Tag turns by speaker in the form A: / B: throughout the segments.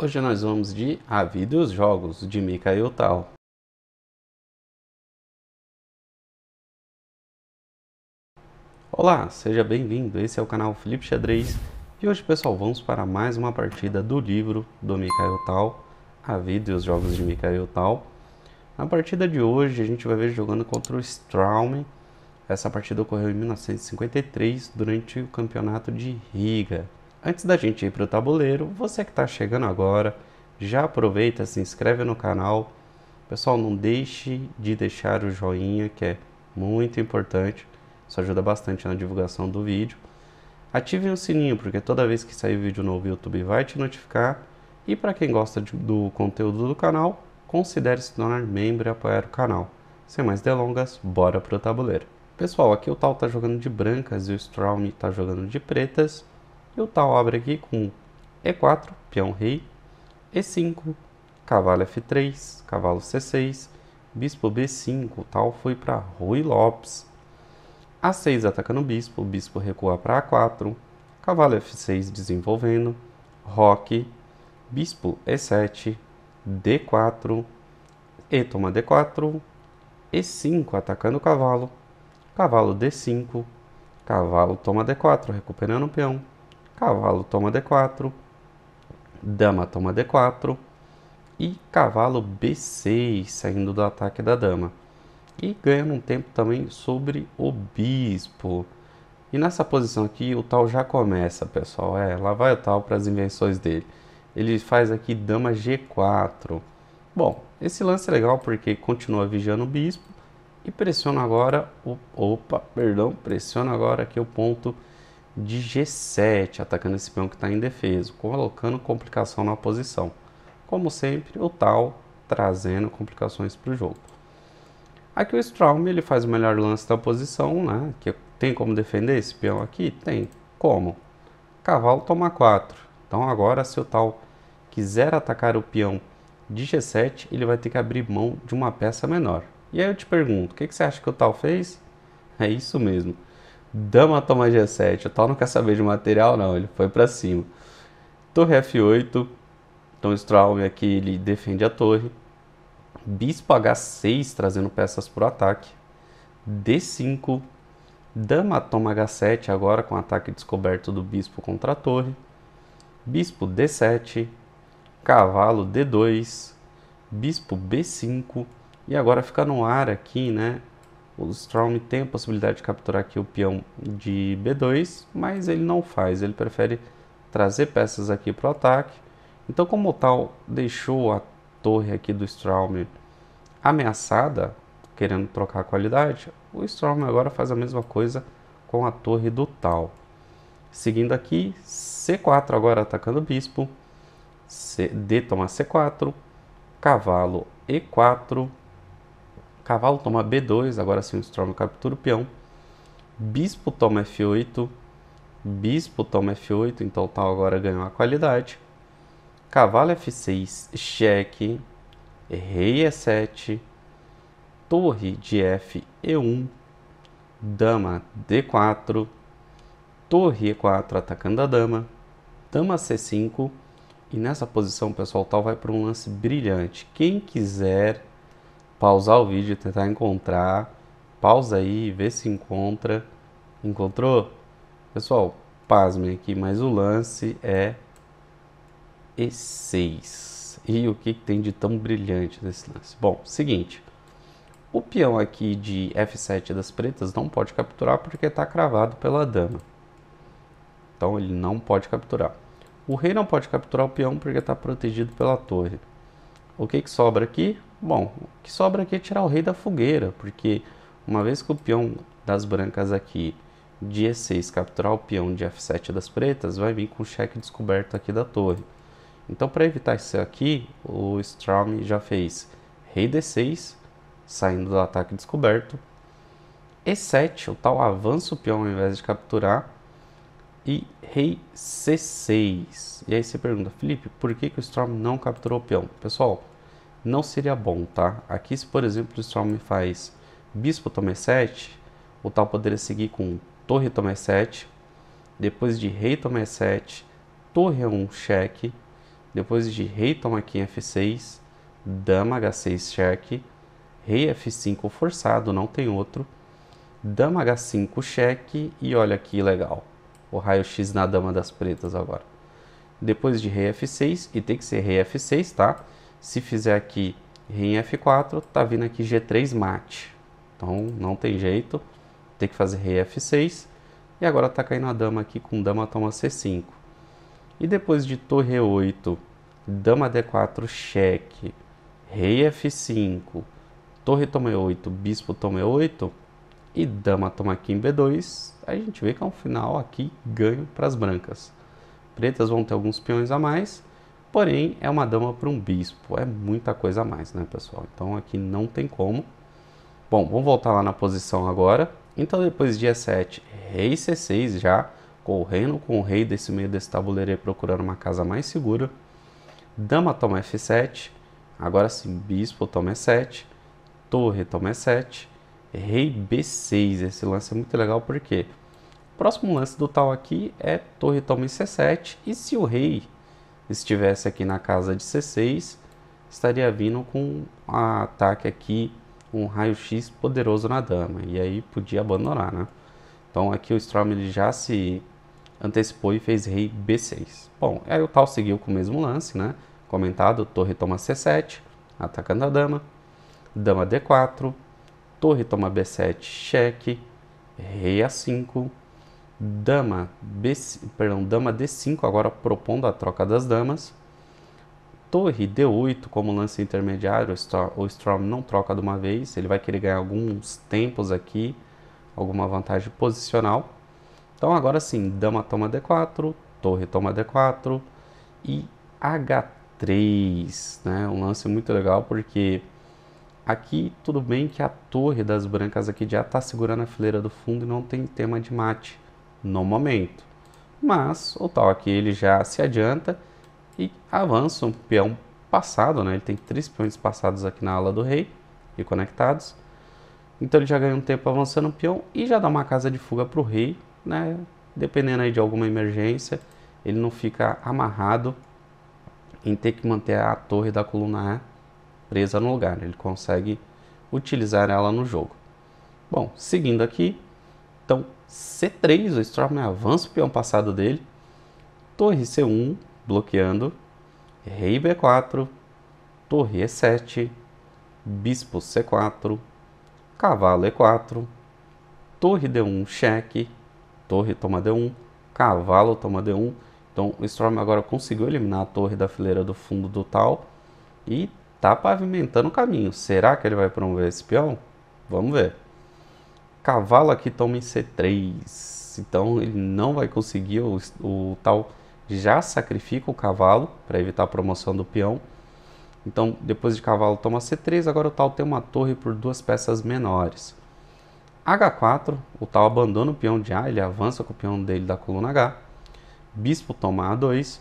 A: Hoje nós vamos de A Vida e os Jogos, de Mikhail Tal. Olá, seja bem-vindo, esse é o canal Felipe Xadrez. E hoje, pessoal, vamos para mais uma partida do livro do Mikhail Tal, A Vida e os Jogos de Mikhail Tal. Na partida de hoje, a gente vai ver jogando contra o Straum. Essa partida ocorreu em 1953, durante o campeonato de Riga. Antes da gente ir para o tabuleiro, você que está chegando agora, já aproveita, se inscreve no canal. Pessoal, não deixe de deixar o joinha, que é muito importante. Isso ajuda bastante na divulgação do vídeo. Ative o sininho, porque toda vez que sair vídeo novo, o YouTube vai te notificar. E para quem gosta do conteúdo do canal, considere se tornar membro e apoiar o canal. Sem mais delongas, bora pro tabuleiro. Pessoal, aqui o Tal tá jogando de brancas e o Straum tá jogando de pretas. E o Tal abre aqui com E4, peão rei, E5, cavalo F3, cavalo C6, bispo B5, o Tal foi para Rui Lopes. A6 atacando o bispo recua para A4, cavalo F6 desenvolvendo, roque, bispo E7, D4, E toma D4, E5 atacando o cavalo, cavalo D5, cavalo toma D4 recuperando o peão, cavalo toma D4, dama toma D4 e cavalo B6 saindo do ataque da dama. E ganhando um tempo também sobre o bispo. E nessa posição aqui o Tal já começa, pessoal. Lá vai o Tal para as invenções dele. Ele faz aqui dama G4. Bom, esse lance é legal porque continua vigiando o bispo e pressiona agora pressiona agora aqui o ponto de G7, atacando esse peão que está indefeso, colocando complicação na posição. Como sempre, o Tal trazendo complicações para o jogo. Aqui o Straum ele faz o melhor lance da posição, né? Que tem como defender esse peão aqui? Tem. Como? Cavalo toma 4. Então agora, se o Tal quiser atacar o peão de G7, ele vai ter que abrir mão de uma peça menor. E aí eu te pergunto, o que você acha que o Tal fez? É isso mesmo. Dama toma G7. O Tal não quer saber de material, não. Ele foi para cima. Torre F8. Então o Straum aqui ele defende a torre. Bispo H6 trazendo peças para o ataque. D5. Dama toma H7 agora com ataque descoberto do bispo contra a torre. Bispo D7. Cavalo D2. Bispo B5. E agora fica no ar aqui, né? O Straum tem a possibilidade de capturar aqui o peão de B2, mas ele não faz. Ele prefere trazer peças aqui para o ataque. Então, como o Tal deixou a torre aqui do Straum ameaçada, querendo trocar a qualidade, o Straum agora faz a mesma coisa com a torre do Tal. Seguindo aqui, C4 agora atacando o bispo, D toma C4, cavalo E4, cavalo toma B2, agora sim o Straum captura o peão, bispo toma F8, bispo toma F8, então o Tal agora ganhou a qualidade, cavalo F6, cheque, rei E7, torre de F E1, dama D4, torre E4 atacando a dama, dama C5, e nessa posição, pessoal, o Tal vai para um lance brilhante. Quem quiser pausar o vídeo e tentar encontrar, pausa aí, vê se encontra. Encontrou? Pessoal, pasmem aqui, mas o lance é E6. E o que tem de tão brilhante nesse lance? Bom, seguinte, o peão aqui de F7 das pretas não pode capturar porque está cravado pela dama. Então ele não pode capturar. O rei não pode capturar o peão porque está protegido pela torre. O que sobra aqui? Bom, o que sobra aqui é tirar o rei da fogueira, porque uma vez que o peão das brancas aqui de E6 capturar o peão de F7 das pretas, vai vir com o cheque descoberto aqui da torre. Então, para evitar isso aqui, o Straum já fez rei D6, saindo do ataque descoberto. E7, o Tal avança o peão ao invés de capturar. E rei C6. E aí você pergunta, Felipe, por que o Straum não capturou o peão? Pessoal, não seria bom, tá? Aqui, se por exemplo o Straum faz bispo toma E7, o Tal poderia seguir com torre toma E7, depois de rei toma E7, torre E1 cheque, Depois de rei toma aqui em F6, dama H6 cheque, rei F5 forçado, não tem outro, dama H5 cheque e olha que legal, o raio-x na dama das pretas agora. Depois de rei F6, e tem que ser rei F6, tá? Se fizer aqui rei em F4, tá vindo aqui G3 mate. Então não tem jeito, tem que fazer rei F6. E agora tá caindo a dama aqui com dama toma C5. E depois de torre E8, dama D4 cheque, rei F5, torre toma E8, bispo toma E8 e dama toma aqui em B2, a gente vê que é um final aqui ganho para as brancas. Pretas vão ter alguns peões a mais, porém é uma dama para um bispo, é muita coisa a mais, né, pessoal? Então aqui não tem como. Bom, vamos voltar lá na posição agora. Então depois de E7, rei C6 já, correndo com o rei desse meio desse tabuleiro aí, procurando uma casa mais segura. Dama toma F7, agora sim, bispo toma E7, torre toma E7, rei B6. Esse lance é muito legal porque o próximo lance do tal aqui é torre toma em C7, e se o rei estivesse aqui na casa de C6, estaria vindo com um ataque aqui, um raio-x poderoso na dama, e aí podia abandonar, né? Então aqui o Strom ele já se antecipou e fez rei B6. Bom, aí o tal seguiu com o mesmo lance, né? Comentado, torre toma C7, atacando a dama, dama D4, torre toma B7, cheque, rei A5, dama D5, agora propondo a troca das damas, torre D8 como lance intermediário. O Strom não troca de uma vez, ele vai querer ganhar alguns tempos aqui, alguma vantagem posicional. Então agora sim, dama toma D4, torre toma D4 e H3, né? Um lance muito legal porque aqui tudo bem que a torre das brancas aqui já está segurando a fileira do fundo e não tem tema de mate no momento. Mas o tal aqui ele já se adianta e avança um peão passado, né? Ele tem 3 peões passados aqui na ala do rei e conectados. Então ele já ganha um tempo avançando o peão e já dá uma casa de fuga para o rei, né? Dependendo aí de alguma emergência, ele não fica amarrado em ter que manter a torre da coluna A presa no lugar, né? Ele consegue utilizar ela no jogo. Bom, seguindo aqui, então C3, o Strom avança o peão passado dele, torre C1, bloqueando, rei B4, torre E7, bispo C4, cavalo E4, torre D1 cheque, torre toma D1, cavalo toma D1. Então o Strom agora conseguiu eliminar a torre da fileira do fundo do tal e tá pavimentando o caminho. Será que ele vai promover esse peão? Vamos ver. Cavalo aqui toma em C3, então ele não vai conseguir, o tal já sacrifica o cavalo para evitar a promoção do peão. Então depois de cavalo toma C3, agora o tal tem uma torre por 2 peças menores. H4, o tal abandona o peão de A, ele avança com o peão dele da coluna H. Bispo toma A2,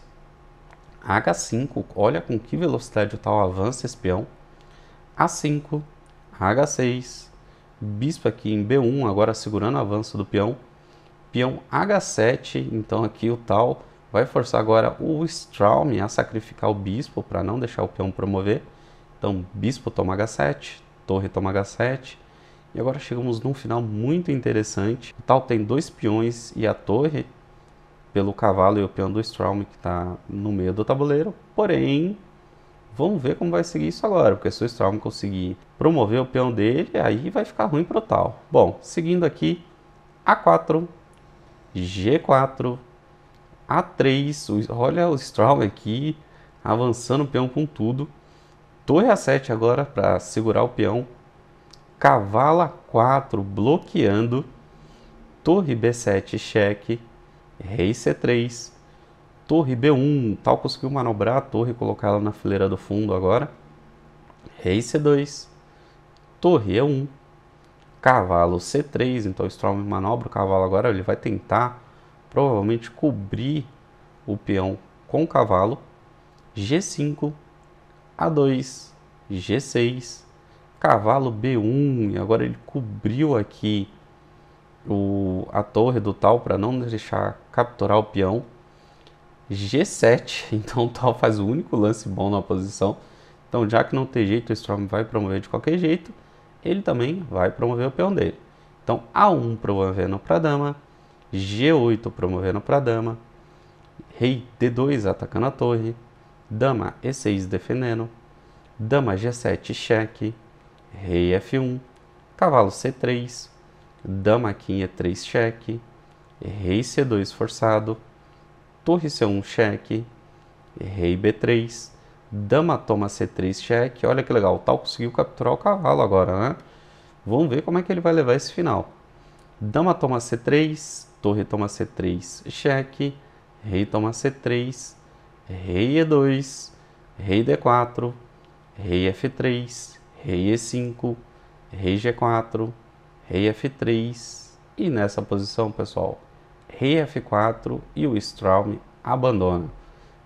A: H5, olha com que velocidade o tal avança esse peão. A5, H6, bispo aqui em B1, agora segurando o avanço do peão. Peão H7, então aqui o tal vai forçar agora o Strom a sacrificar o bispo para não deixar o peão promover. Então bispo toma H7, torre toma H7. E agora chegamos num final muito interessante. O tal tem 2 peões e a torre pelo cavalo e o peão do Strom que está no meio do tabuleiro. Porém, vamos ver como vai seguir isso agora, porque se o Strom conseguir promover o peão dele, aí vai ficar ruim para o tal. Bom, seguindo aqui, A4, G4, A3, olha o Strom aqui avançando o peão com tudo. Torre A7 agora para segurar o peão. Cavalo A4 bloqueando. Torre B7 cheque. Rei C3. Torre B1. Tal conseguiu manobrar a torre e colocar ela na fileira do fundo agora. Rei C2. Torre E1. Cavalo C3. Então o Strom manobra o cavalo agora. Ele vai tentar provavelmente cobrir o peão com o cavalo. G5. A2. G6. Cavalo B1, e agora ele cobriu aqui a torre do tal para não deixar capturar o peão. G7, então o tal faz o único lance bom na posição. Então, já que não tem jeito, o Storm vai promover de qualquer jeito, ele também vai promover o peão dele. Então, A1 promovendo para dama, G8 promovendo para dama, rei D2 atacando a torre, dama E6 defendendo, dama G7 cheque, rei F1, cavalo C3, dama aqui em E3 cheque, rei C2 forçado, torre C1 cheque, rei B3, dama toma C3 cheque. Olha que legal, o tal conseguiu capturar o cavalo agora, né? Vamos ver como é que ele vai levar esse final. Dama toma C3, torre toma C3 cheque, rei toma C3, rei E2, rei D4, rei F3, rei E5, rei G4, rei F3 e nessa posição, pessoal, rei F4 e o Straum abandona.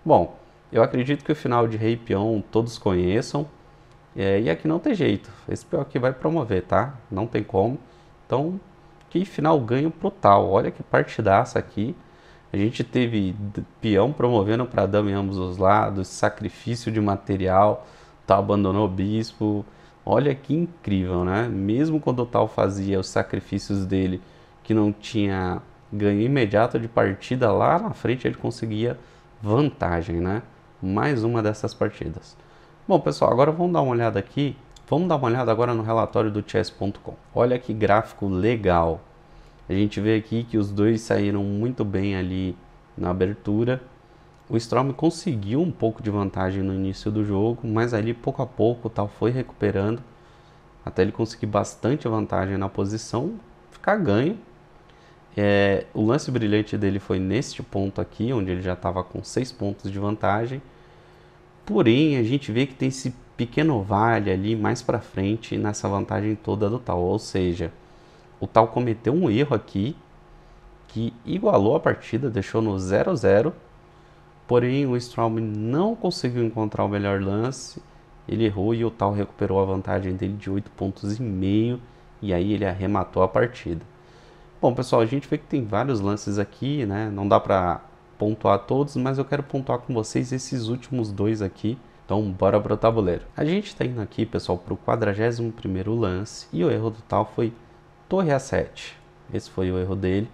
A: Bom, eu acredito que o final de rei e peão todos conheçam, e aqui não tem jeito, esse peão aqui vai promover, tá? Não tem como. Então, que final ganho pro tal, olha que partidaça aqui. A gente teve peão promovendo para dama em ambos os lados, sacrifício de material, tal abandonou o bispo. Olha que incrível, né? Mesmo quando o tal fazia os sacrifícios dele, que não tinha ganho imediato de partida, lá na frente ele conseguia vantagem, né? Mais uma dessas partidas. Bom, pessoal, agora vamos dar uma olhada aqui. Vamos dar uma olhada agora no relatório do chess.com. Olha que gráfico legal. A gente vê aqui que os dois saíram muito bem ali na abertura. O Straum conseguiu um pouco de vantagem no início do jogo, mas ali pouco a pouco o tal foi recuperando até ele conseguir bastante vantagem na posição, ficar ganho. O lance brilhante dele foi neste ponto aqui, onde ele já estava com 6 pontos de vantagem. Porém, a gente vê que tem esse pequeno vale ali mais para frente nessa vantagem toda do tal, ou seja, o tal cometeu um erro aqui que igualou a partida, deixou no 0-0. Porém, o Straum não conseguiu encontrar o melhor lance. Ele errou e o tal recuperou a vantagem dele de 8,5 pontos. E aí ele arrematou a partida. Bom, pessoal, a gente vê que tem vários lances aqui, né? Não dá para pontuar todos, mas eu quero pontuar com vocês esses últimos dois aqui. Então, bora pro tabuleiro. A gente está indo aqui, pessoal, para o 41º lance. E o erro do tal foi torre A7. Esse foi o erro dele.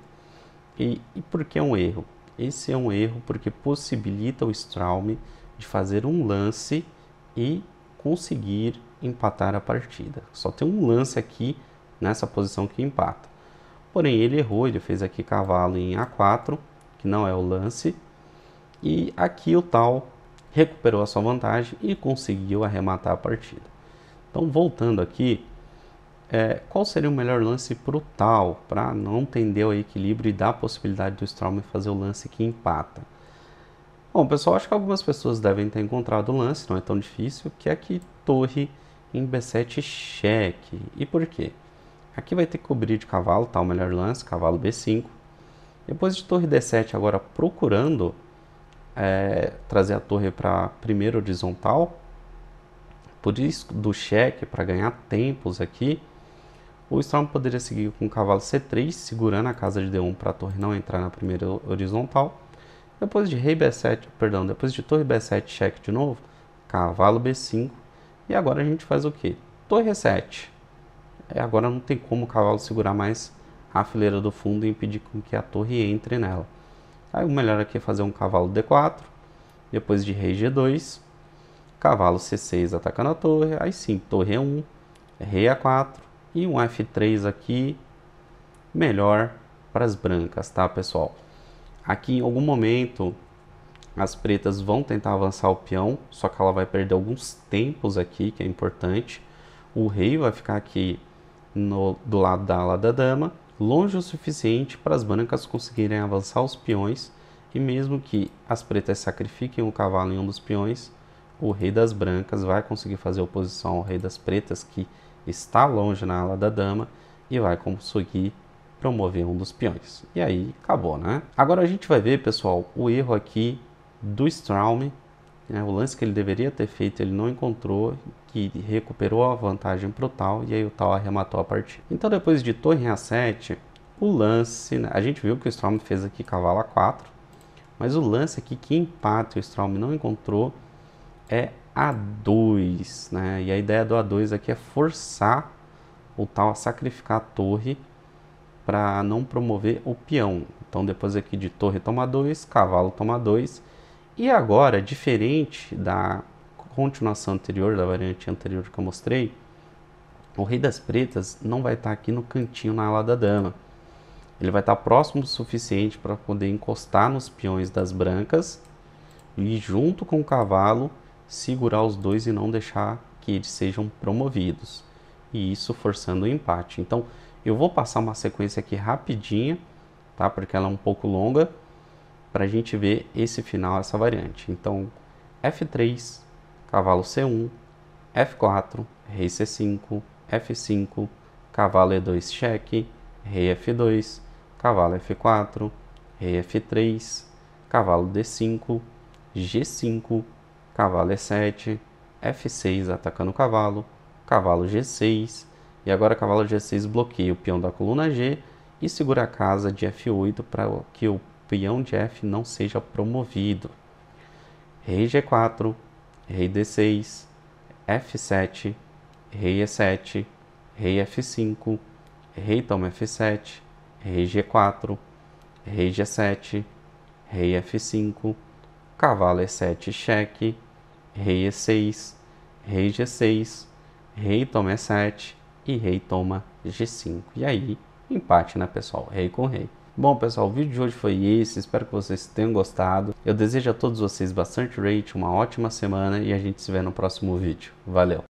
A: E por que é um erro? Esse é um erro porque possibilita o Straum de fazer um lance e conseguir empatar a partida. Só tem um lance aqui nessa posição que empata. Porém, ele errou, ele fez aqui cavalo em A4, que não é o lance. E aqui o tal recuperou a sua vantagem e conseguiu arrematar a partida. Então, voltando aqui, qual seria o melhor lance para o tal, para não tender ao equilíbrio e dar a possibilidade do Straum fazer o lance que empata? Bom, pessoal, acho que algumas pessoas devem ter encontrado o lance, não é tão difícil, que é aqui torre em B7 cheque. E por quê? Aqui vai ter que cobrir de cavalo, tá? O melhor lance, cavalo B5. Depois de torre D7, agora procurando trazer a torre para a primeira horizontal. Por isso do cheque, para ganhar tempos aqui, o Straum poderia seguir com o cavalo C3, segurando a casa de D1 para a torre não entrar na primeira horizontal. Depois de rei B7, perdão, depois de torre B7 cheque de novo, cavalo B5. E agora a gente faz o quê? Torre E7. Agora não tem como o cavalo segurar mais a fileira do fundo e impedir que a torre entre nela. Aí o melhor aqui é fazer um cavalo D4, depois de rei G2, cavalo C6 atacando a torre, aí sim, torre E1, rei A4 e um F3 aqui, melhor para as brancas, tá, pessoal? Aqui em algum momento as pretas vão tentar avançar o peão, só que ela vai perder alguns tempos aqui, que é importante. O rei vai ficar aqui do lado da ala da dama, longe o suficiente para as brancas conseguirem avançar os peões, e mesmo que as pretas sacrifiquem o cavalo em um dos peões, o rei das brancas vai conseguir fazer oposição ao rei das pretas, que está longe na ala da dama, e vai conseguir promover um dos peões. E aí acabou, né? Agora a gente vai ver, pessoal, o erro aqui do Straum, o lance que ele deveria ter feito, ele não encontrou, que recuperou a vantagem para o tal, e aí o tal arrematou a partida. Então, depois de torre A7, o lance, a gente viu que o Straum fez aqui cavalo A4, Mas o lance aqui que empate o Straum não encontrou é A2, né? E a ideia do A2 aqui é forçar o tal a sacrificar a torre para não promover o peão. Então depois aqui de torre toma 2, cavalo toma 2. E agora, diferente da continuação anterior, da variante anterior que eu mostrei, o rei das pretas não vai estar aqui no cantinho na ala da dama. Ele vai estar próximo o suficiente para poder encostar nos peões das brancas e junto com o cavalo segurar os dois e não deixar que eles sejam promovidos. E isso forçando o empate. Então eu vou passar uma sequência aqui rapidinha, tá? Porque ela é um pouco longa, para a gente ver esse final, essa variante. Então F3, cavalo C1, F4, rei C5, F5, cavalo E2 cheque, rei F2, cavalo F4, rei F3, cavalo D5, G5, cavalo E7, F6 atacando o cavalo, cavalo G6, e agora cavalo G6 bloqueia o peão da coluna G e segura a casa de F8 para que o peão de F não seja promovido. Rei G4, rei D6, F7, rei E7, rei F5, rei toma F7, rei G4, rei G7, rei F5, cavalo E7 cheque, rei E6, rei G6, rei toma E7 e rei toma G5. E aí, empate, né, pessoal? Rei com rei. Bom, pessoal, o vídeo de hoje foi esse. Espero que vocês tenham gostado. Eu desejo a todos vocês bastante rate, uma ótima semana e a gente se vê no próximo vídeo. Valeu!